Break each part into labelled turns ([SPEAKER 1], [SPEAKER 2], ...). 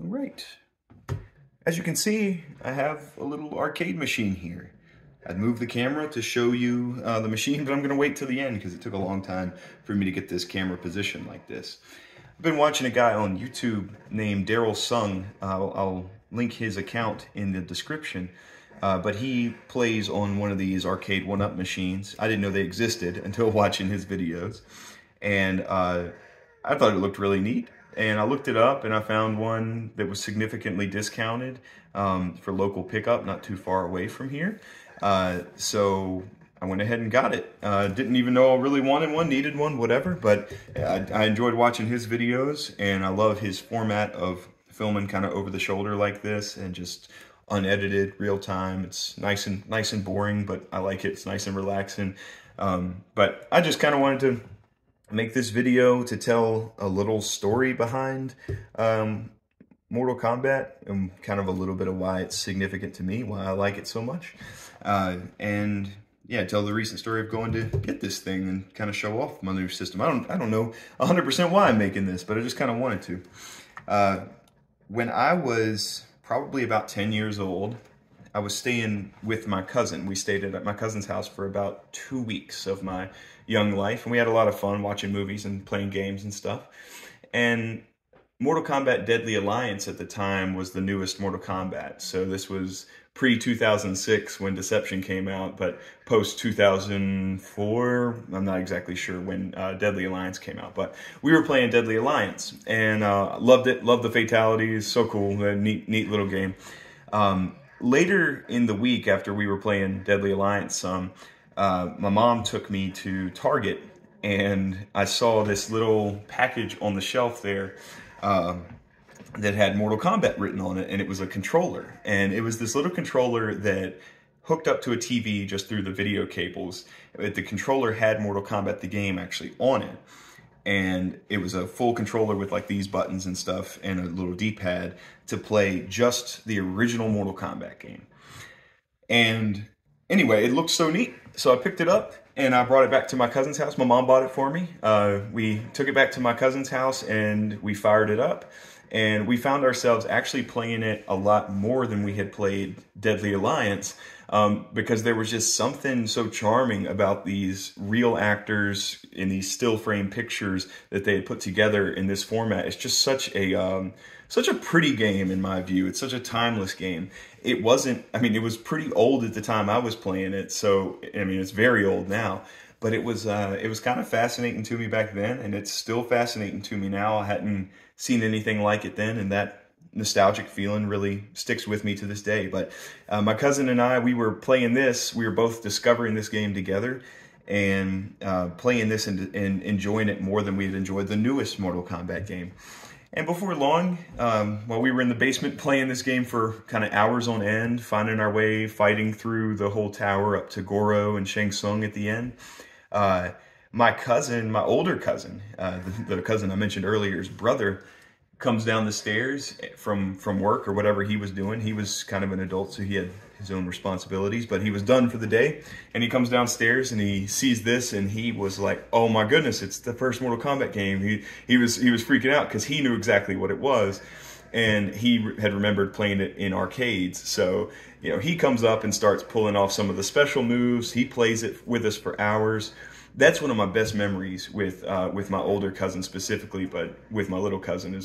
[SPEAKER 1] All right. As you can see, I have a little arcade machine here. I'd move the camera to show you the machine, but I'm gonna wait till the end because it took a long time for me to get this camera positioned like this. I've been watching a guy on YouTube named Daryl Tsung. I'll link his account in the description. But he plays on one of these Arcade1up machines. I didn't know they existed until watching his videos. And I thought it looked really neat. And I looked it up and I found one that was significantly discounted for local pickup, not too far away from here. So I went ahead and got it. Didn't even know I really wanted one, needed one, whatever. But I enjoyed watching his videos, and I love his format of filming kind of over the shoulder like this and just unedited, real time. It's nice and boring, but I like it. It's nice and relaxing. But I just kind of wanted to make this video to tell a little story behind Mortal Kombat and kind of a little bit of why it's significant to me, why I like it so much. And yeah, tell the recent story of going to get this thing and kind of show off my new system. I don't know 100% why I'm making this, but I just kind of wanted to. When I was probably about 10 years old, I was staying with my cousin. We stayed at my cousin's house for about 2 weeks of my young life, and we had a lot of fun watching movies and playing games and stuff. And Mortal Kombat Deadly Alliance at the time was the newest Mortal Kombat. So this was pre-2006 when Deception came out, but post-2004, I'm not exactly sure when Deadly Alliance came out. But we were playing Deadly Alliance, and loved it, loved the fatalities, so cool, a neat little game. Later in the week after we were playing Deadly Alliance, my mom took me to Target, and I saw this little package on the shelf there that had Mortal Kombat written on it, and it was a controller. And it was this little controller that hooked up to a TV just through the video cables. The controller had Mortal Kombat the game actually on it. And it was a full controller with like these buttons and stuff and a little D-pad to play just the original Mortal Kombat game. And anyway, it looked so neat. So I picked it up and I brought it back to my cousin's house. My mom bought it for me. We took it back to my cousin's house and we fired it up. And we found ourselves actually playing it a lot more than we had played Deadly Alliance, because there was just something so charming about these real actors in these still frame pictures that they had put together in this format. It's just such a pretty game in my view. It's such a timeless game. It wasn't, I mean, it was pretty old at the time I was playing it, so I mean, it's very old now. But it was kind of fascinating to me back then, and it's still fascinating to me now. I hadn't seen anything like it then, and that nostalgic feeling really sticks with me to this day. But my cousin and I, we were playing this. We were both discovering this game together and playing this and enjoying it more than we had enjoyed the newest Mortal Kombat game. And before long, while we were in the basement playing this game for kind of hours on end, finding our way, fighting through the whole tower up to Goro and Shang Tsung at the end, my cousin, my older cousin, the cousin I mentioned earlier, his brother, comes down the stairs from work or whatever he was doing. He was kind of an adult, so he had his own responsibilities, but he was done for the day. And he comes downstairs and he sees this, and he was like, "Oh my goodness, it's the first Mortal Kombat game." He was freaking out because he knew exactly what it was, and he had remembered playing it in arcades. So you know, he comes up and starts pulling off some of the special moves. He plays it with us for hours. That's one of my best memories with my older cousin specifically, but with my little cousin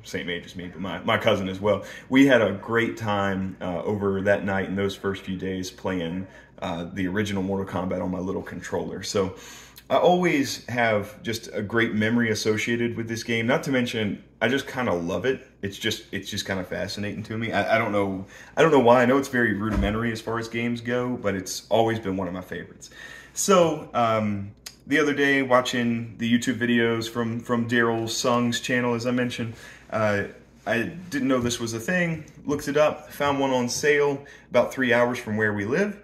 [SPEAKER 1] same age as me, but my cousin as well. We had a great time over that night and those first few days playing the original Mortal Kombat on my little controller. So I always have just a great memory associated with this game. Not to mention, I just kind of love it. It's just kind of fascinating to me. I don't know why. I know it's very rudimentary as far as games go, but it's always been one of my favorites. So the other day, watching the YouTube videos from Daryl Tsung's channel, as I mentioned, I didn't know this was a thing. Looked it up, found one on sale about 3 hours from where we live.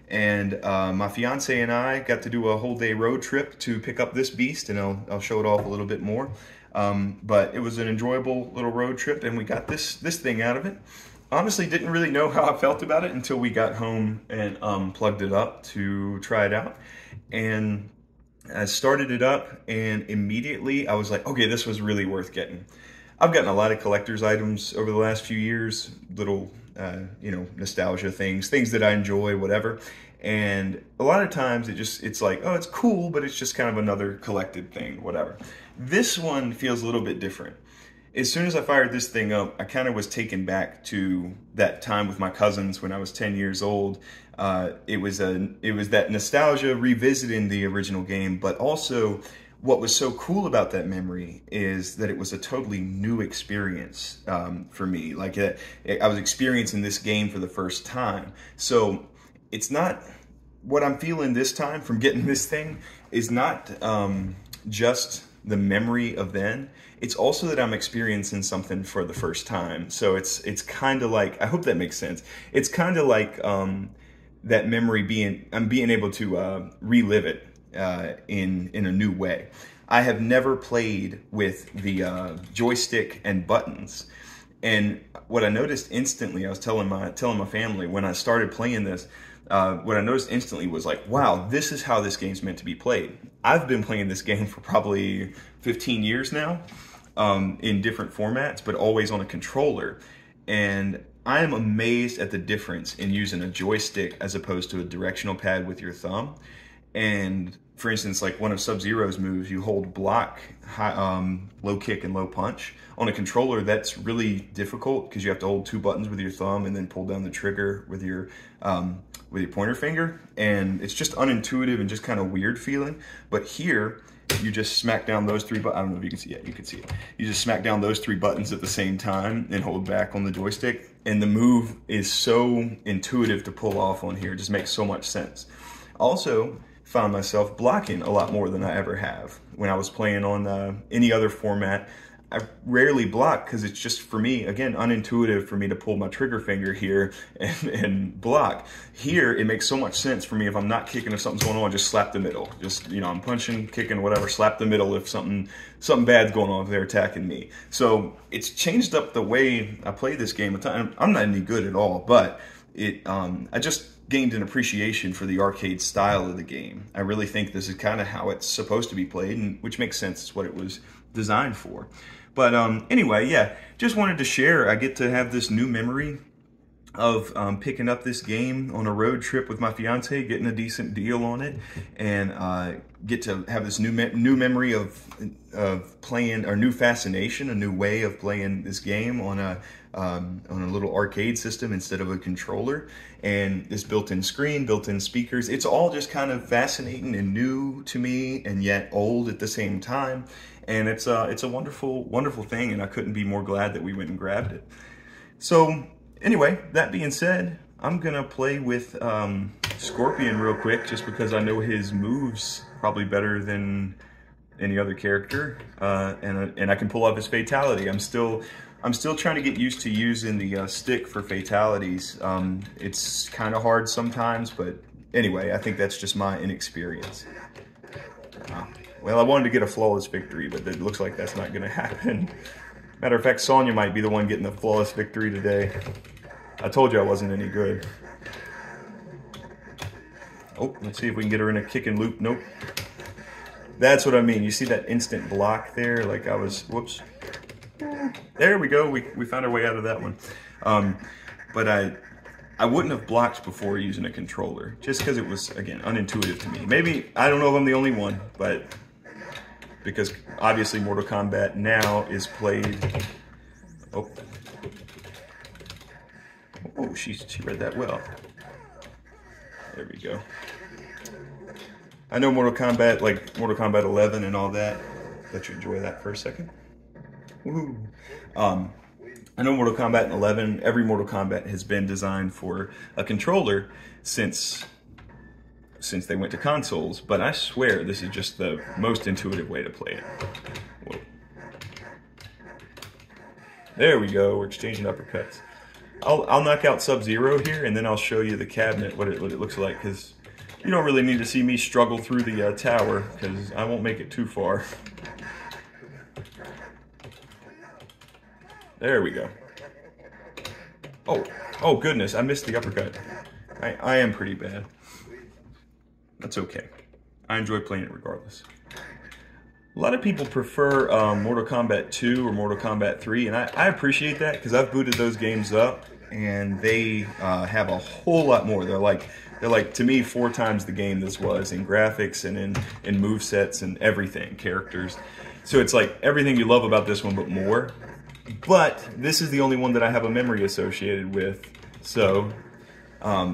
[SPEAKER 1] And my fiance and I got to do a whole day road trip to pick up this beast, and I'll show it off a little bit more. But it was an enjoyable little road trip, and we got this thing out of it. Honestly, didn't really know how I felt about it until we got home and plugged it up to try it out. And I started it up, and immediately I was like, okay, this was really worth getting. I've gotten a lot of collector's items over the last few years, little, you know, nostalgia things that I enjoy, whatever. And a lot of times it's like, oh, it's cool, but it's just kind of another collected thing, whatever. This one feels a little bit different. As soon as I fired this thing up, I kind of was taken back to that time with my cousins when I was 10 years old. It was that nostalgia revisiting the original game, but also what was so cool about that memory is that it was a totally new experience for me. Like I was experiencing this game for the first time. So it's not, what I'm feeling this time from getting this thing is not just the memory of then. It's also that I'm experiencing something for the first time. So it's kind of like, I hope that makes sense. It's kind of like that memory I'm being able to relive it in a new way. I have never played with the joystick and buttons. And what I noticed instantly, I was telling my family when I started playing this, what I noticed instantly was like, wow, this is how this game's meant to be played. I've been playing this game for probably 15 years now, in different formats, but always on a controller. And I am amazed at the difference in using a joystick as opposed to a directional pad with your thumb. And for instance, like one of Sub-Zero's moves, you hold block, low kick, and low punch. On a controller, that's really difficult because you have to hold two buttons with your thumb and then pull down the trigger with your pointer finger. And it's just unintuitive and just kind of weird feeling. But here, you just smack down those three buttons. I don't know if you can see it. You can see it. You just smack down those three buttons at the same time and hold back on the joystick. And the move is so intuitive to pull off on here. It just makes so much sense. Also, found myself blocking a lot more than I ever have. When I was playing on any other format, I rarely block because it's just, for me, again, unintuitive for me to pull my trigger finger here and block. Here, it makes so much sense for me. If I'm not kicking, if something's going on, just slap the middle. Just, you know, I'm punching, kicking, whatever, slap the middle if something bad's going on, if they're attacking me. So it's changed up the way I play this game. I'm not any good at all, but I just gained an appreciation for the arcade style of the game. I really think this is kind of how it's supposed to be played, and which makes sense. It's what it was designed for. But anyway, yeah, just wanted to share. I get to have this new memory of picking up this game on a road trip with my fiance, getting a decent deal on it, and get to have this new memory of playing, or new fascination, a new way of playing this game on a little arcade system instead of a controller, and this built-in screen, built-in speakers. It's all just kind of fascinating and new to me, and yet old at the same time. And it's a wonderful, wonderful thing, and I couldn't be more glad that we went and grabbed it. So anyway, that being said, I'm gonna play with Scorpion real quick, just because I know his moves probably better than any other character, and I can pull off his fatality. I'm still trying to get used to using the stick for fatalities. It's kind of hard sometimes, but anyway, I think that's just my inexperience. Well, I wanted to get a flawless victory, but it looks like that's not going to happen. Matter of fact, Sonya might be the one getting the flawless victory today. I told you I wasn't any good. Oh, let's see if we can get her in a kick and loop. Nope. That's what I mean. You see that instant block there? Like I was, whoops. There we go. We found our way out of that one. But I wouldn't have blocked before using a controller, just because it was, again, unintuitive to me. Maybe, I don't know if I'm the only one, but because obviously Mortal Kombat now is played. Oh, she read that well. There we go. I know Mortal Kombat, like Mortal Kombat 11 and all that. Let you enjoy that for a second. Woohoo. I know Mortal Kombat 11, every Mortal Kombat has been designed for a controller since they went to consoles, but I swear this is just the most intuitive way to play it. Whoa. There we go, we're exchanging uppercuts. I'll knock out Sub-Zero here, and then I'll show you the cabinet, what it looks like, because you don't really need to see me struggle through the tower, because I won't make it too far. There we go. Oh goodness, I missed the uppercut. I am pretty bad. That's okay. I enjoy playing it regardless. A lot of people prefer Mortal Kombat 2 or Mortal Kombat 3, and I appreciate that because I've booted those games up, and they have a whole lot more. They're like to me 4 times the game this was in graphics and in movesets and everything, characters. So it's like everything you love about this one, but more. But this is the only one that I have a memory associated with. So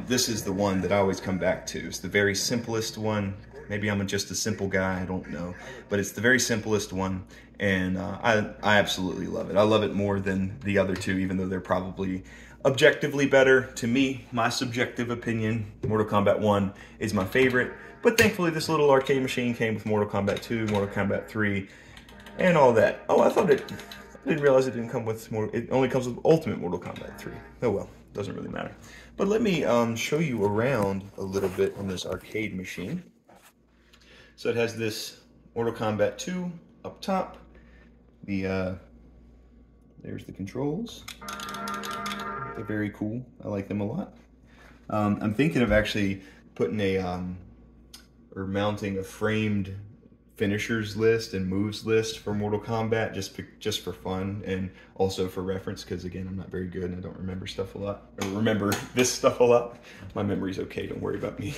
[SPEAKER 1] this is the one that I always come back to. It's the very simplest one. Maybe I'm just a simple guy, I don't know. But it's the very simplest one, and I absolutely love it. I love it more than the other two, even though they're probably objectively better. To me, my subjective opinion, Mortal Kombat 1 is my favorite. But thankfully, this little arcade machine came with Mortal Kombat 2, Mortal Kombat 3, and all that. Oh, I didn't realize it didn't come with it only comes with Ultimate Mortal Kombat 3. Oh well, doesn't really matter. But let me show you around a little bit on this arcade machine. So it has this Mortal Kombat 2 up top. There's the controls. They're very cool. I like them a lot. I'm thinking of actually putting or mounting a framed finishers list and moves list for Mortal Kombat just for fun and also for reference, because again, I'm not very good and I don't remember stuff a lot, or remember this stuff a lot. My memory's okay, don't worry about me.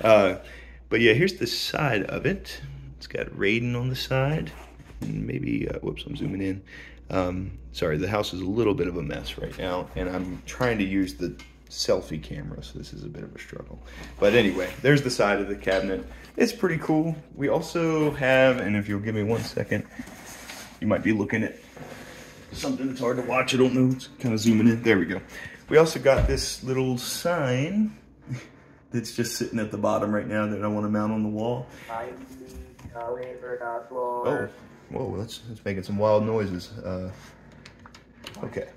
[SPEAKER 1] But yeah, here's the side of it. It's got Raiden on the side. And maybe, whoops, I'm zooming in. Sorry, the house is a little bit of a mess right now, and I'm trying to use the selfie camera, so this is a bit of a struggle. But anyway, there's the side of the cabinet. It's pretty cool. We also have, and if you'll give me 1 second, you might be looking at something that's hard to watch. I don't know. It's kind of zooming in. There we go. We also got this little sign that's just sitting at the bottom right now that I want to mount on the wall. Oh, whoa, that's making some wild noises. Okay.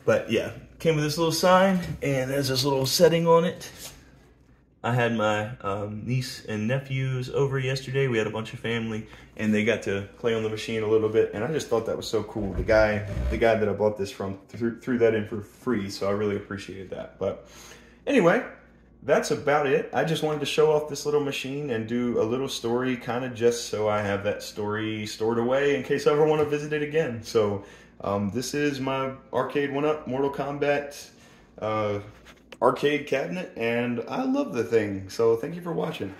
[SPEAKER 1] But yeah, came with this little sign, and there's this little setting on it. I had my niece and nephews over yesterday. We had a bunch of family, and they got to play on the machine a little bit, and I just thought that was so cool. The guy that I bought this from threw that in for free, so I really appreciated that. But anyway, that's about it. I just wanted to show off this little machine and do a little story, kind of just so I have that story stored away in case I ever want to visit it again. So this is my Arcade1up Mortal Kombat arcade cabinet, and I love the thing. So thank you for watching.